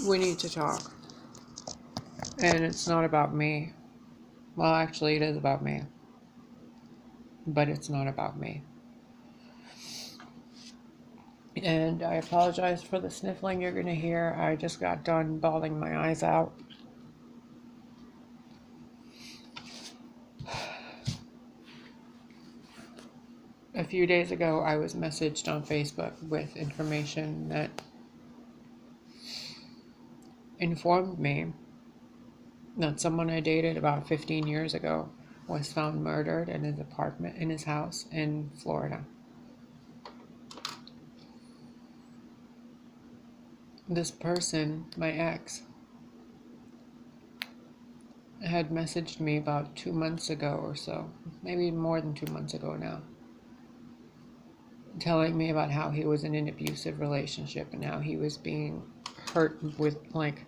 We need to talk. And it's not about me. Well, actually, it is about me. But it's not about me. And I apologize for the sniffling you're going to hear. I just got done bawling my eyes out. A few days ago, I was messaged on Facebook with information that informed me that someone I dated about 15 years ago was found murdered in his apartment, in his house in Florida. This person, my ex, had messaged me about 2 months ago or so, maybe more than 2 months ago now, telling me about how he was in an abusive relationship and how he was being hurt with like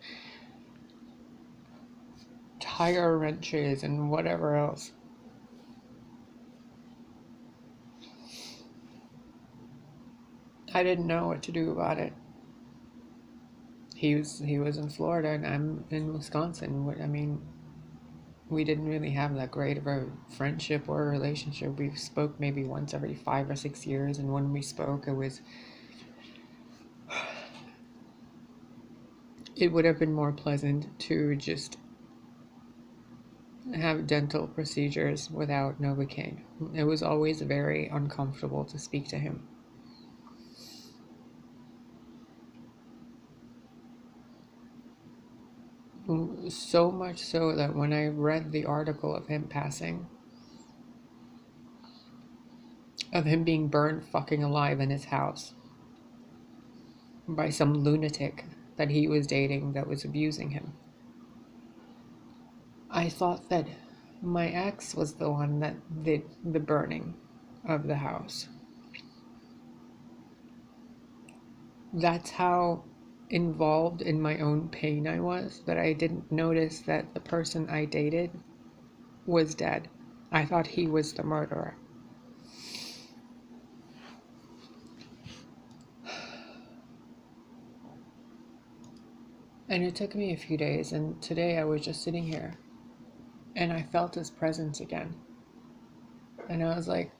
tire wrenches and whatever else. I didn't know what to do about it. He was in Florida and I'm in Wisconsin. I mean, we didn't really have that great of a friendship or a relationship. We spoke maybe once every 5 or 6 years, and when we spoke, it would have been more pleasant to just have dental procedures without Novocaine. It was always very uncomfortable to speak to him. So much so that when I read the article of him passing, of him being burned fucking alive in his house by some lunatic that he was dating that was abusing him, I thought that my ex was the one that did the burning of the house. That's how involved in my own pain I was, that I didn't notice that the person I dated was dead. I thought he was the murderer. And it took me a few days, and today I was just sitting here and I felt his presence again. And I was like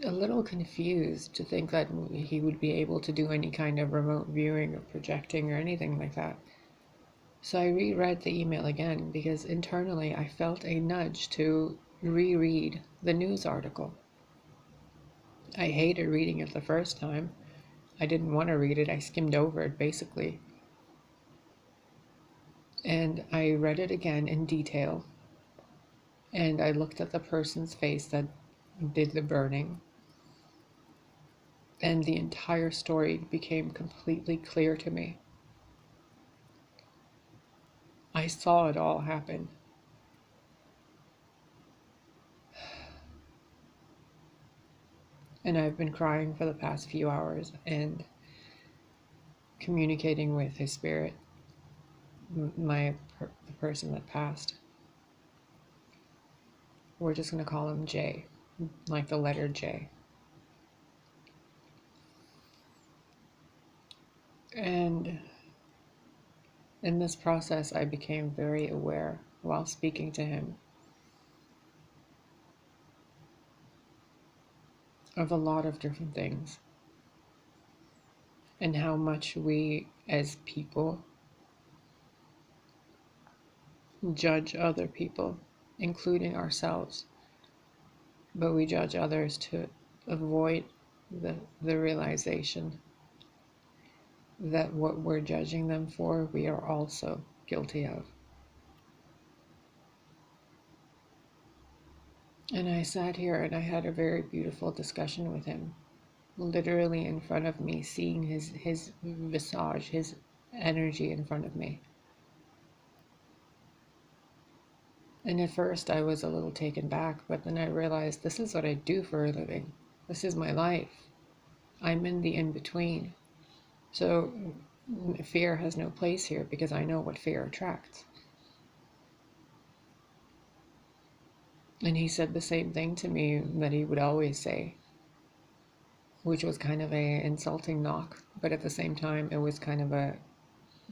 a little confused to think that he would be able to do any kind of remote viewing or projecting or anything like that. So I reread the email again because internally I felt a nudge to reread the news article. I hated reading it the first time. I didn't want to read it. I skimmed over it basically. And I read it again in detail. And I looked at the person's face that did the burning. And the entire story became completely clear to me. I saw it all happen. And I've been crying for the past few hours and communicating with his spirit, the person that passed. We're just going to call him J, like the letter J. And in this process, I became very aware while speaking to him of a lot of different things and how much we as people judge other people, including ourselves, but we judge others to avoid the realization that what we're judging them for, we are also guilty of. And I sat here and I had a very beautiful discussion with him, literally in front of me, seeing his visage, his energy in front of me. And at first I was a little taken back, but then I realized this is what I do for a living. This is my life. I'm in the in-between. So fear has no place here because I know what fear attracts. And he said the same thing to me that he would always say, which was kind of a insulting knock, but at the same time it was kind of a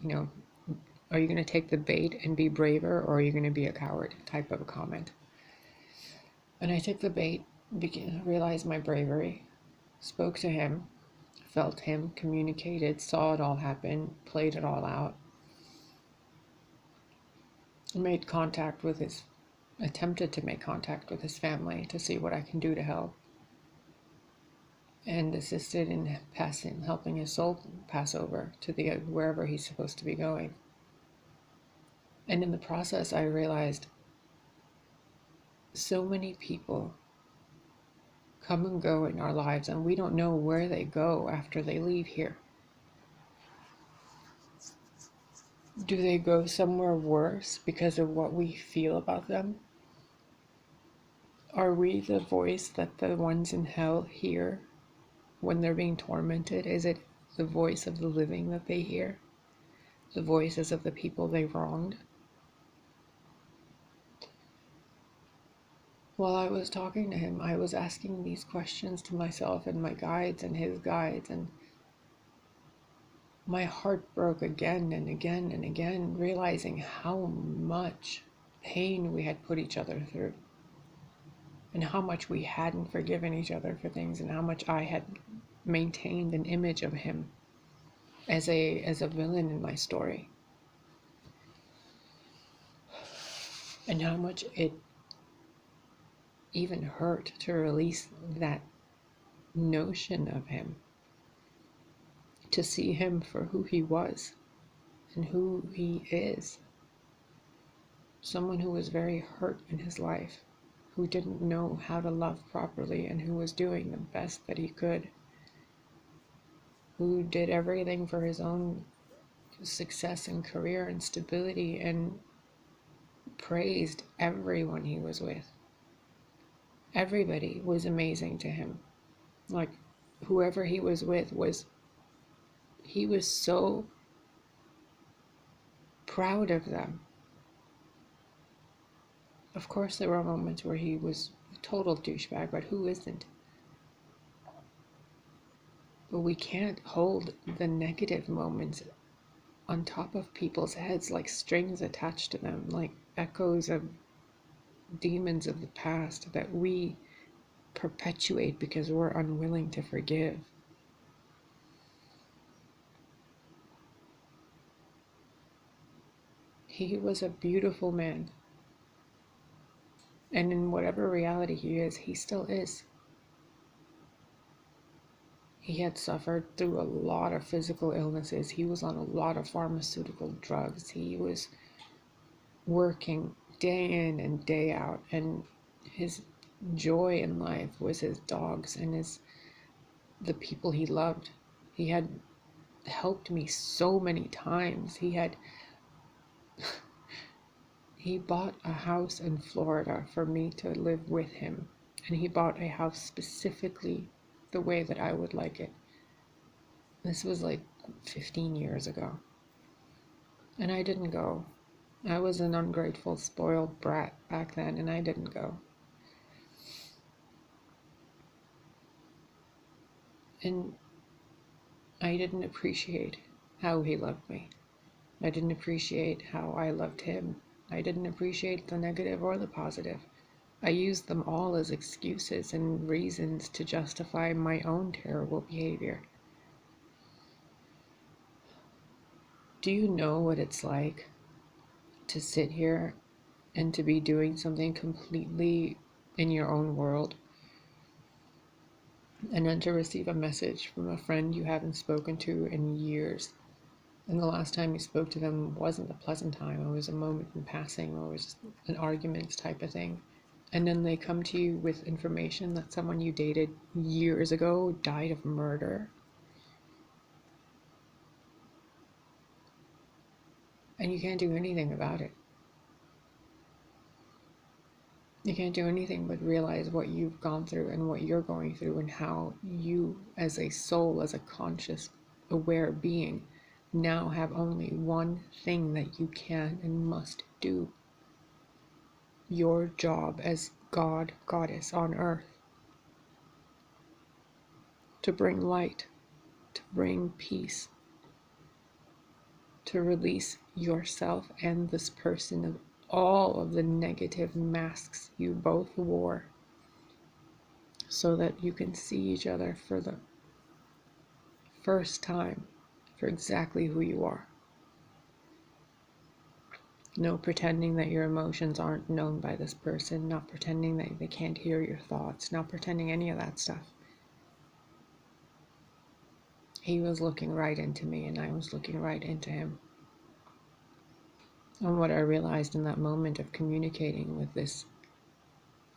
you know, are you going to take the bait and be braver, or are you going to be a coward type of a comment. And I took the bait, realized my bravery, spoke to him, felt him, communicated, saw it all happen, played it all out, made contact with his, attempted to make contact with his family to see what I can do to help, and assisted in helping his soul pass over to the wherever he's supposed to be going. And in the process, I realized so many people come and go in our lives, and we don't know where they go after they leave here. Do they go somewhere worse because of what we feel about them? Are we the voice that the ones in hell hear when they're being tormented? Is it the voice of the living that they hear? The voices of the people they wronged? While I was talking to him, I was asking these questions to myself and my guides and his guides, and my heart broke again and again and again, realizing how much pain we had put each other through, and how much we hadn't forgiven each other for things, and how much I had maintained an image of him as a villain in my story, and how much it even hurt to release that notion of him, to see him for who he was and who he is. Someone who was very hurt in his life, who didn't know how to love properly, and who was doing the best that he could, who did everything for his own success and career and stability, and praised everyone he was with. Everybody was amazing to him. Like, whoever he was with he was so proud of them. Of course, there were moments where he was a total douchebag, but who isn't? But we can't hold the negative moments on top of people's heads like strings attached to them, like echoes of demons of the past that we perpetuate because we're unwilling to forgive. He was a beautiful man. And in whatever reality he is, he still is. He had suffered through a lot of physical illnesses. He was on a lot of pharmaceutical drugs. He was working day in and day out. And his joy in life was his dogs and the people he loved. He had helped me so many times. He bought a house in Florida for me to live with him, and he bought a house specifically the way that I would like it. This was like 15 years ago, and I didn't go. I was an ungrateful, spoiled brat back then, and I didn't go. And I didn't appreciate how he loved me. I didn't appreciate how I loved him. I didn't appreciate the negative or the positive. I used them all as excuses and reasons to justify my own terrible behavior. Do you know what it's like to sit here and to be doing something completely in your own world, and then to receive a message from a friend you haven't spoken to in years, and the last time you spoke to them wasn't a pleasant time, it was a moment in passing, or it was an argument type of thing, and then they come to you with information that someone you dated years ago died of murder, and you can't do anything about it. You can't do anything but realize what you've gone through and what you're going through, and how you, as a soul, as a conscious, aware being, now have only one thing that you can and must do. Your job as God, Goddess on earth. To bring light, to bring peace, to to release yourself and this person of all of the negative masks you both wore, so that you can see each other for the first time for exactly who you are. No pretending that your emotions aren't known by this person, not pretending that they can't hear your thoughts, not pretending any of that stuff. He was looking right into me and I was looking right into him. And what I realized in that moment of communicating with this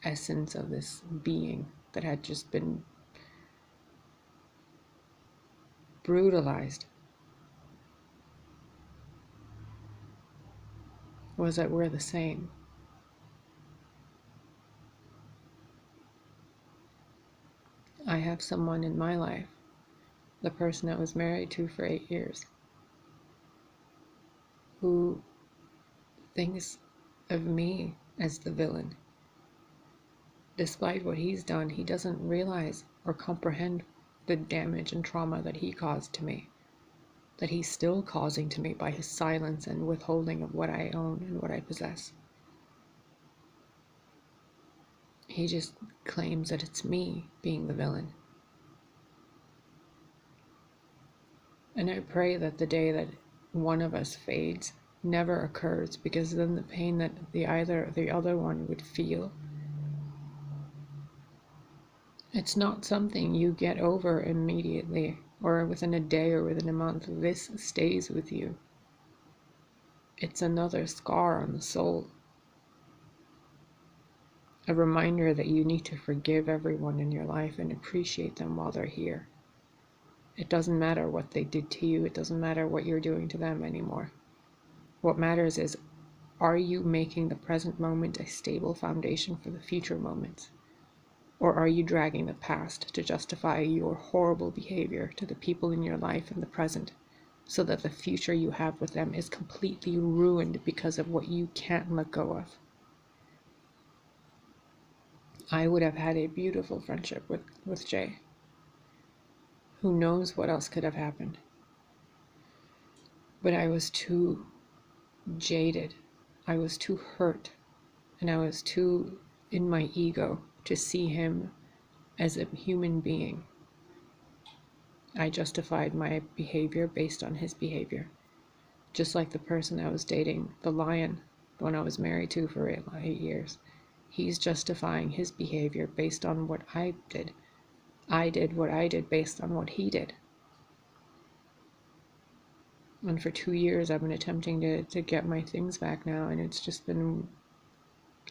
essence of this being that had just been brutalized was that we're the same. I have someone in my life, the person I was married to for 8 years, who thinks of me as the villain. Despite what he's done, he doesn't realize or comprehend the damage and trauma that he caused to me, that he's still causing to me by his silence and withholding of what I own and what I possess. He just claims that it's me being the villain. And I pray that the day that one of us fades never occurs, because then the pain that the other one would feel, it's not something you get over immediately or within a day or within a month. This stays with you. It's another scar on the soul. A reminder that you need to forgive everyone in your life and appreciate them while they're here. It doesn't matter what they did to you. It doesn't matter what you're doing to them anymore. What matters is, are you making the present moment a stable foundation for the future moments? Or are you dragging the past to justify your horrible behavior to the people in your life in the present, so that the future you have with them is completely ruined because of what you can't let go of? I would have had a beautiful friendship with Jay. Who knows what else could have happened? But I was too jaded. I was too hurt. And I was too in my ego to see him as a human being. I justified my behavior based on his behavior. Just like the person I was dating, the lion, the one I was married to for 8 years. He's justifying his behavior based on what I did. I did what I did based on what he did. And for 2 years I've been attempting to get my things back now, and it's just been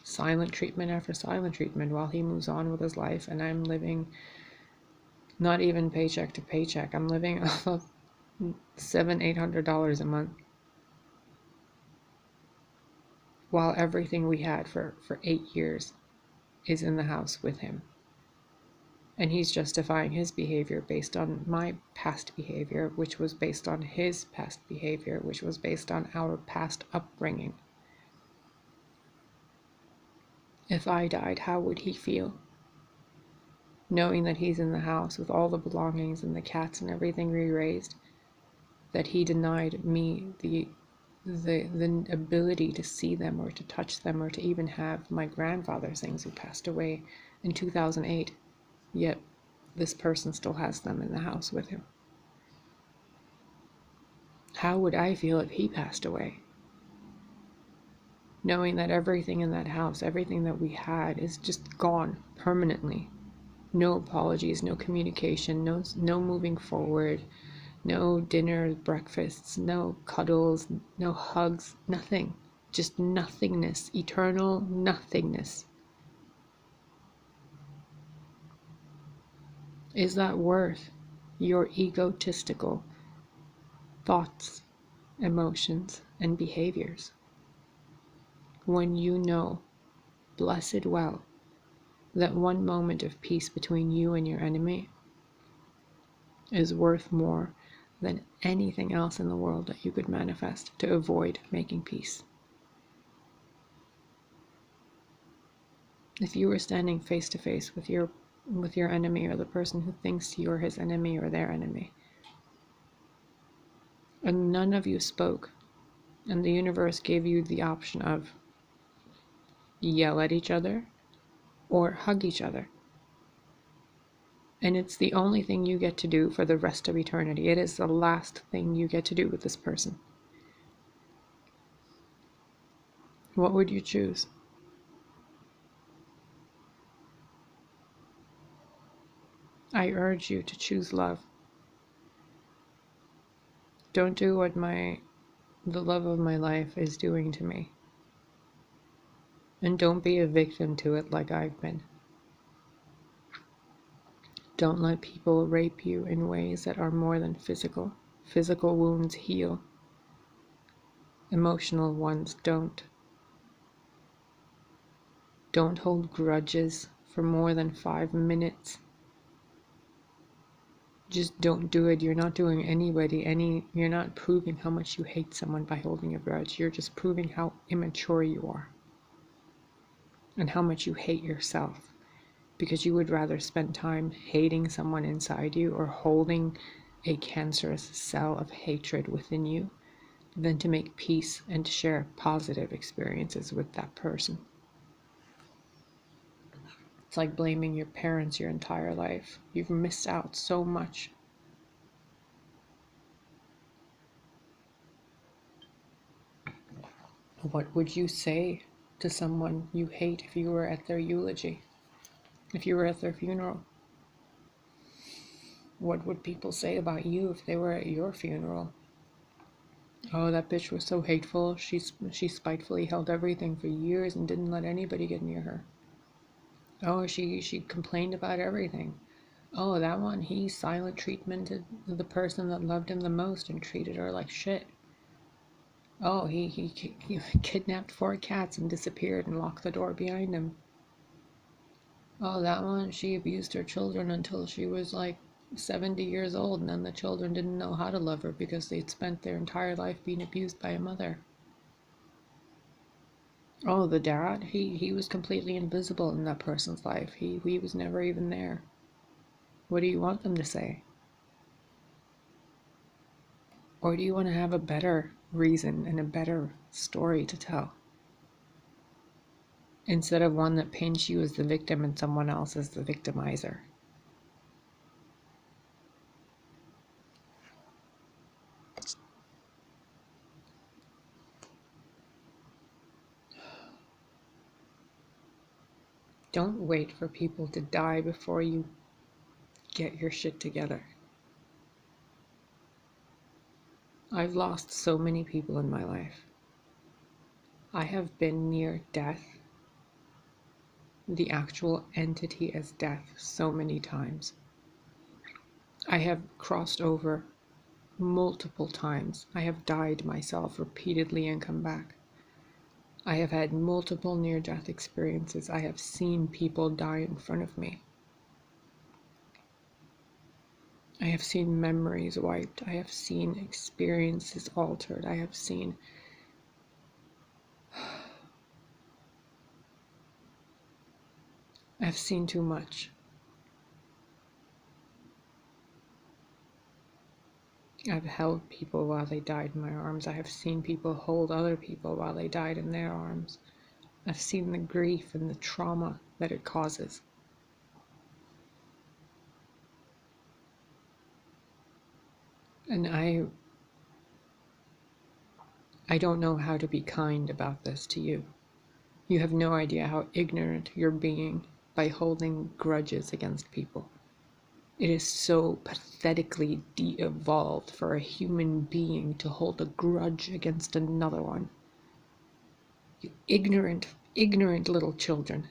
silent treatment after silent treatment while he moves on with his life, and I'm living not even paycheck to paycheck. I'm living off of $700-800 a month, while everything we had for 8 years is in the house with him. And he's justifying his behavior based on my past behavior, which was based on his past behavior, which was based on our past upbringing. If I died, how would he feel? Knowing that he's in the house with all the belongings and the cats and everything we raised, that he denied me the ability to see them or to touch them or to even have my grandfather's things, who passed away in 2008. Yet this person still has them in the house with him. How would I feel if he passed away? Knowing that everything in that house, everything that we had, is just gone permanently. No apologies, no communication, no moving forward, no dinners, breakfasts, no cuddles, no hugs, nothing. Just nothingness, eternal nothingness. Is that worth your egotistical thoughts, emotions, and behaviors? When you know, blessed well, that one moment of peace between you and your enemy is worth more than anything else in the world that you could manifest to avoid making peace. If you were standing face to face with your enemy, or the person who thinks you're his enemy or their enemy, and none of you spoke And the universe gave you the option of yell at each other or hug each other. And it's the only thing you get to do for the rest of eternity. It is the last thing you get to do with this person. What would you choose? I urge you to choose love. Don't do what the love of my life is doing to me. And don't be a victim to it like I've been. Don't let people rape you in ways that are more than physical. Physical wounds heal. Emotional ones don't. Don't hold grudges for more than 5 minutes. Just don't do it. You're not doing anybody you're not proving how much you hate someone by holding a grudge. You're just proving how immature you are and how much you hate yourself, because you would rather spend time hating someone inside you or holding a cancerous cell of hatred within you than to make peace and to share positive experiences with that person. It's like blaming your parents your entire life. You've missed out so much. What would you say to someone you hate if you were at their eulogy? If you were at their funeral? What would people say about you if they were at your funeral? Oh, that bitch was so hateful. She spitefully held everything for years and didn't let anybody get near her. Oh, she complained about everything. Oh, that one, he silent treatmented the person that loved him the most and treated her like shit. Oh, he kidnapped 4 cats and disappeared and locked the door behind him. Oh, that one, she abused her children until she was like 70 years old, and then the children didn't know how to love her because they'd spent their entire life being abused by a mother. Oh, the dad, he was completely invisible in that person's life. He was never even there. What do you want them to say? Or do you want to have a better reason and a better story to tell, instead of one that paints you as the victim and someone else as the victimizer? Don't wait for people to die before you get your shit together. I've lost so many people in my life. I have been near death, the actual entity as death, so many times. I have crossed over multiple times. I have died myself repeatedly and come back. I have had multiple near-death experiences. I have seen people die in front of me. I have seen memories wiped. I have seen experiences altered. I've seen too much. I've held people while they died in my arms. I have seen people hold other people while they died in their arms. I've seen the grief and the trauma that it causes. And I don't know how to be kind about this to you. You have no idea how ignorant you're being by holding grudges against people. It is so pathetically de-evolved for a human being to hold a grudge against another one. You ignorant little children.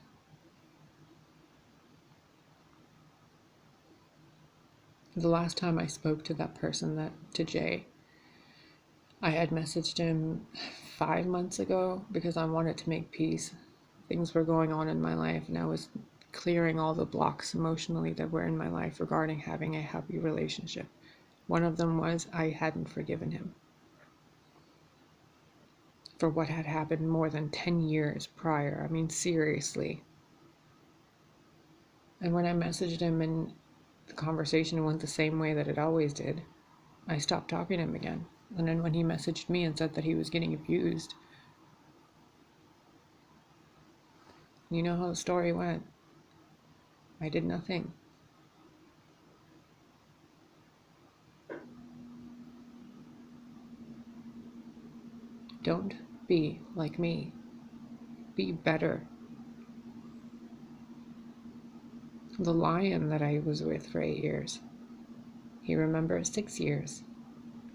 The last time I spoke to that person, to Jay, I had messaged him 5 months ago because I wanted to make peace. Things were going on in my life and I was clearing all the blocks emotionally that were in my life regarding having a happy relationship. One of them was I hadn't forgiven him for what had happened more than 10 years prior. I mean, seriously. And when I messaged him and the conversation went the same way that it always did, I stopped talking to him again. And then when he messaged me and said that he was getting abused, you know how the story went. I did nothing. Don't be like me. Be better. The lion that I was with for 8 years, he remembers 6 years.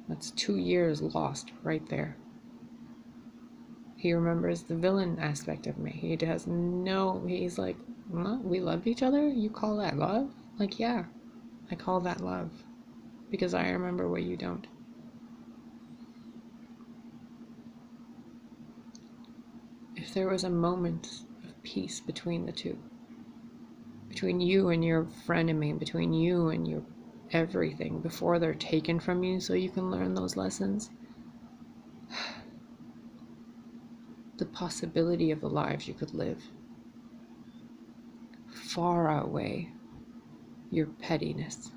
That's 2 years lost right there. He remembers the villain aspect of me. He's like, we loved each other? You call that love? Like, yeah, I call that love. Because I remember what you don't. If there was a moment of peace between the two, between you and your frenemy, between you and your everything, before they're taken from you so you can learn those lessons, the possibility of the lives you could live far outweigh your pettiness.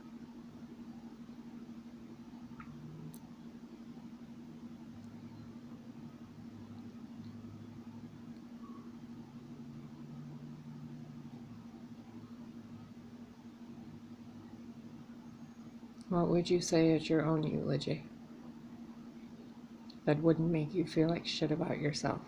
What would you say at your own eulogy that wouldn't make you feel like shit about yourself?